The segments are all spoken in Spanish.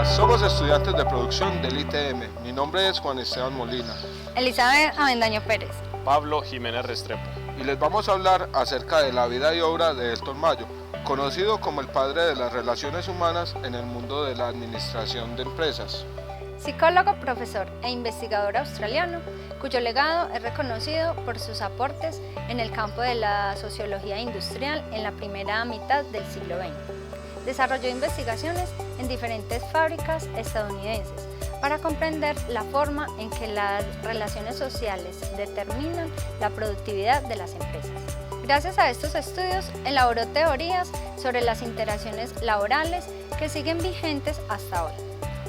Hola, somos estudiantes de producción del ITM. Mi nombre es Juan Esteban Molina. Elizabeth Avendaño Pérez. Pablo Jiménez Restrepo. Y les vamos a hablar acerca de la vida y obra de Elton Mayo, conocido como el padre de las relaciones humanas en el mundo de la administración de empresas. Psicólogo, profesor e investigador australiano, cuyo legado es reconocido por sus aportes en el campo de la sociología industrial en la primera mitad del siglo XX. Desarrolló investigaciones en diferentes fábricas estadounidenses para comprender la forma en que las relaciones sociales determinan la productividad de las empresas. Gracias a estos estudios, elaboró teorías sobre las interacciones laborales que siguen vigentes hasta hoy.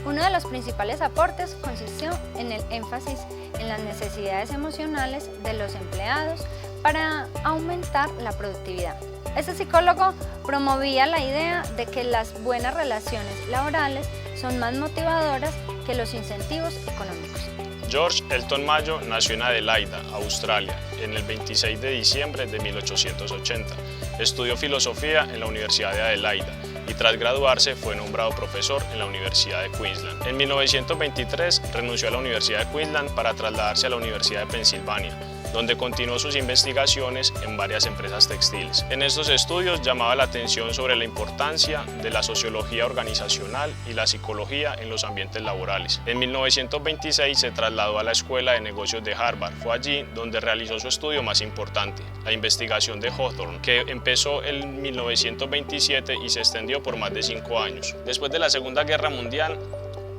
Uno de los principales aportes consistió en el énfasis en las necesidades emocionales de los empleados para aumentar la productividad. Este psicólogo promovía la idea de que las buenas relaciones laborales son más motivadoras que los incentivos económicos. George Elton Mayo nació en Adelaida, Australia, en el 26 de diciembre de 1880. Estudió filosofía en la Universidad de Adelaida y tras graduarse fue nombrado profesor en la Universidad de Queensland. En 1923 renunció a la Universidad de Queensland para trasladarse a la Universidad de Pensilvania, donde continuó sus investigaciones en varias empresas textiles. En estos estudios llamaba la atención sobre la importancia de la sociología organizacional y la psicología en los ambientes laborales. En 1926 se trasladó a la Escuela de Negocios de Harvard. Fue allí donde realizó su estudio más importante, la investigación de Hawthorne, que empezó en 1927 y se extendió por más de 5 años. Después de la Segunda Guerra Mundial,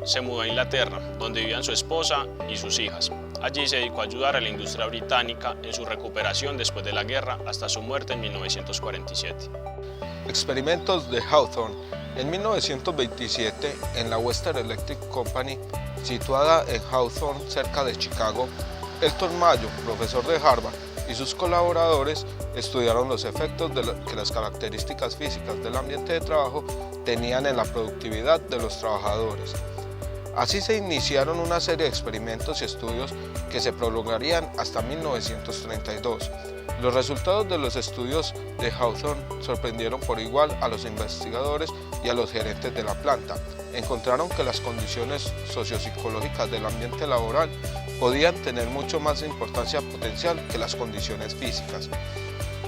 se mudó a Inglaterra, donde vivían su esposa y sus hijas. Allí se dedicó a ayudar a la industria británica en su recuperación después de la guerra hasta su muerte en 1947. Experimentos de Hawthorne. En 1927, en la Western Electric Company, situada en Hawthorne, cerca de Chicago, Elton Mayo, profesor de Harvard, y sus colaboradores estudiaron los efectos que las características físicas del ambiente de trabajo tenían en la productividad de los trabajadores. Así se iniciaron una serie de experimentos y estudios que se prolongarían hasta 1932. Los resultados de los estudios de Hawthorne sorprendieron por igual a los investigadores y a los gerentes de la planta. Encontraron que las condiciones sociopsicológicas del ambiente laboral podían tener mucho más importancia potencial que las condiciones físicas.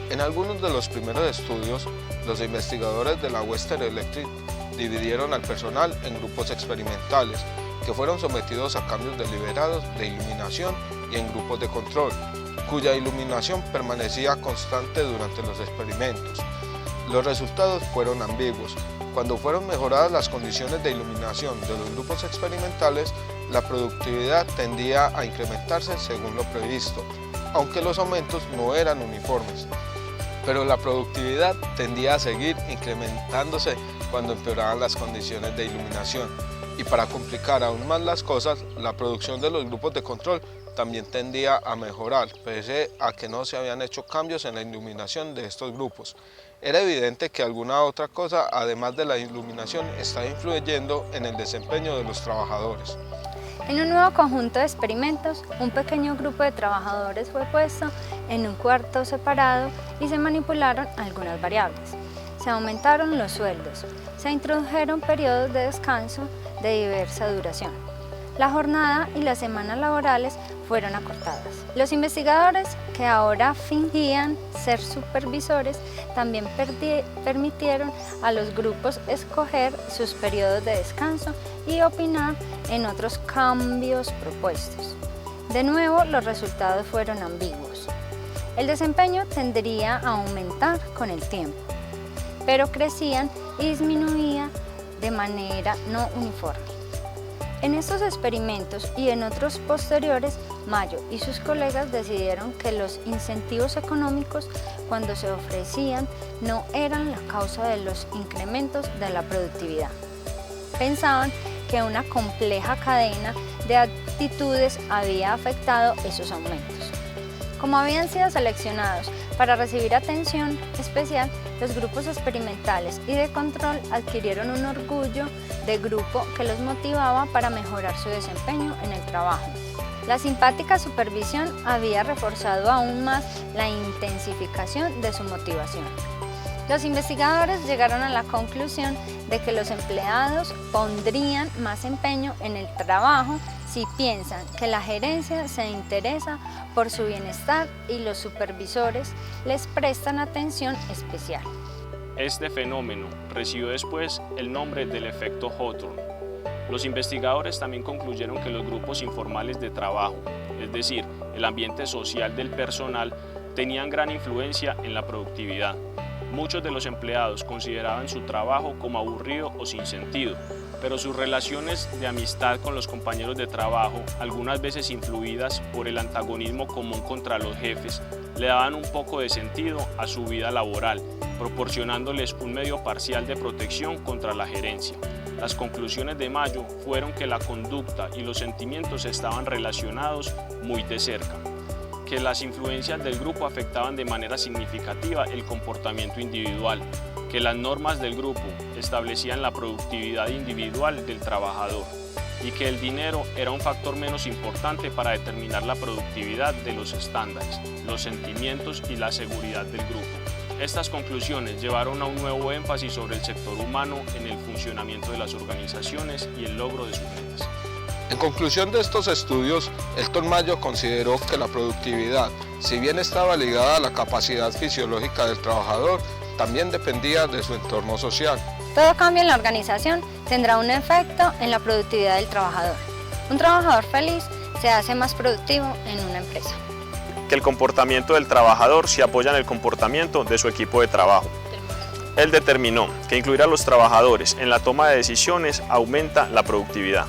En algunos de los primeros estudios, los investigadores de la Western Electric dividieron al personal en grupos experimentales que fueron sometidos a cambios deliberados de iluminación y en grupos de control, cuya iluminación permanecía constante durante los experimentos. Los resultados fueron ambiguos. Cuando fueron mejoradas las condiciones de iluminación de los grupos experimentales, la productividad tendía a incrementarse según lo previsto, aunque los aumentos no eran uniformes. Pero la productividad tendía a seguir incrementándose cuando empeoraban las condiciones de iluminación. Y para complicar aún más las cosas, la producción de los grupos de control también tendía a mejorar, pese a que no se habían hecho cambios en la iluminación de estos grupos. Era evidente que alguna otra cosa, además de la iluminación, estaba influyendo en el desempeño de los trabajadores. En un nuevo conjunto de experimentos, un pequeño grupo de trabajadores fue puesto en un cuarto separado y se manipularon algunas variables. Se aumentaron los sueldos, se introdujeron periodos de descanso de diversa duración. La jornada y las semanas laborales fueron acortadas. Los investigadores, que ahora fingían ser supervisores, también permitieron a los grupos escoger sus periodos de descanso y opinar en otros cambios propuestos. De nuevo, los resultados fueron ambiguos. El desempeño tendería a aumentar con el tiempo, pero crecían y disminuían de manera no uniforme. En estos experimentos y en otros posteriores, Mayo y sus colegas decidieron que los incentivos económicos, cuando se ofrecían, no eran la causa de los incrementos de la productividad. Pensaban que una compleja cadena de actitudes había afectado esos aumentos. Como habían sido seleccionados para recibir atención especial, los grupos experimentales y de control adquirieron un orgullo de grupo que los motivaba para mejorar su desempeño en el trabajo. La simpática supervisión había reforzado aún más la intensificación de su motivación. Los investigadores llegaron a la conclusión de que los empleados pondrían más empeño en el trabajo si piensan que la gerencia se interesa por su bienestar y los supervisores les prestan atención especial. Este fenómeno recibió después el nombre del efecto Hawthorne. Los investigadores también concluyeron que los grupos informales de trabajo, es decir, el ambiente social del personal, tenían gran influencia en la productividad. Muchos de los empleados consideraban su trabajo como aburrido o sin sentido, pero sus relaciones de amistad con los compañeros de trabajo, algunas veces influidas por el antagonismo común contra los jefes, le daban un poco de sentido a su vida laboral, proporcionándoles un medio parcial de protección contra la gerencia. Las conclusiones de Mayo fueron que la conducta y los sentimientos estaban relacionados muy de cerca, que las influencias del grupo afectaban de manera significativa el comportamiento individual, que las normas del grupo establecían la productividad individual del trabajador y que el dinero era un factor menos importante para determinar la productividad de los estándares, los sentimientos y la seguridad del grupo. Estas conclusiones llevaron a un nuevo énfasis sobre el sector humano en el funcionamiento de las organizaciones y el logro de sus metas. En conclusión de estos estudios, Elton Mayo consideró que la productividad, si bien estaba ligada a la capacidad fisiológica del trabajador, también dependía de su entorno social. Todo cambio en la organización tendrá un efecto en la productividad del trabajador. Un trabajador feliz se hace más productivo en una empresa. Que el comportamiento del trabajador se apoya en el comportamiento de su equipo de trabajo. Él determinó que incluir a los trabajadores en la toma de decisiones aumenta la productividad.